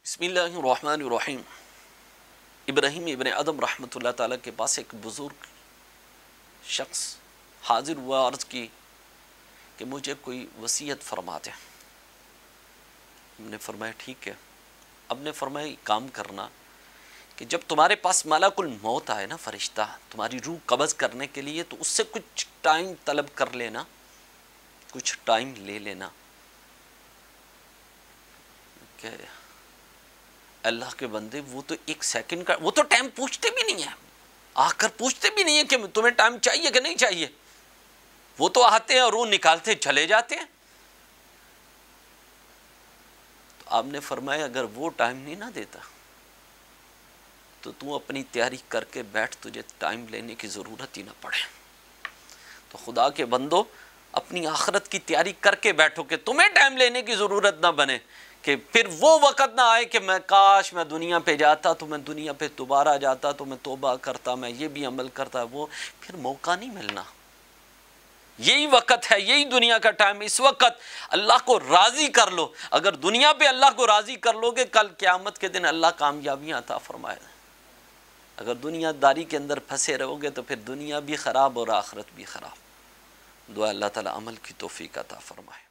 بسم اللہ الرحمن الرحیم۔ ابراہیم ابن ادم رحمۃ اللہ تعالیٰ کے پاس ایک بزرگ شخص حاضر ہوا، عرض کی کہ مجھے کوئی وصیت فرما دیں۔ ہم نے فرمایا ٹھیک ہے۔ اب نے فرمایا کام کرنا کہ جب تمہارے پاس ملک الموت آئے نا، فرشتہ تمہاری روح قبض کرنے کے لیے، تو اس سے کچھ ٹائم طلب کر لینا، کچھ ٹائم لے لینا کہ اللہ کے بندے وہ تو ایک سیکنڈ کا، وہ تو ٹائم پوچھتے بھی نہیں ہیں، آ کر پوچھتے بھی نہیں ہیں کہ تمہیں ٹائم چاہیے کہ نہیں چاہیے، وہ تو آتے ہیں اور روح نکالتے چلے جاتے ہیں۔ تو آپ نے فرمایا اگر وہ ٹائم نہیں نہ دیتا تو اپنی تیاری کر کے بیٹھ، تجھے ٹائم لینے کی ضرورت ہی نہ پڑے۔ تو خدا کے بندو اپنی آخرت کی تیاری کر کے بیٹھو کہ تمہیں ٹائم لینے کی ضرورت نہ بنے، کہ پھر وہ وقت نہ آئے کہ میں کاش میں دنیا پہ جاتا تو میں دنیا پہ دوبارہ جاتا تو میں توبہ کرتا، میں یہ بھی عمل کرتا، وہ پھر موقع نہیں ملنا۔ یہی وقت ہے، یہی دنیا کا ٹائم، اس وقت اللہ کو راضی کر لو۔ اگر دنیا پہ اللہ کو راضی کر لو گے، کل قیامت کے دن اللہ کامیابیاں عطا فرمائے گا۔ اگر دنیا داری کے اندر پھنسے رہو گے تو پھر دنیا بھی خراب اور آخرت بھی خراب۔ دعا اللہ تعالی عمل کی توفیق عطا فرمائے۔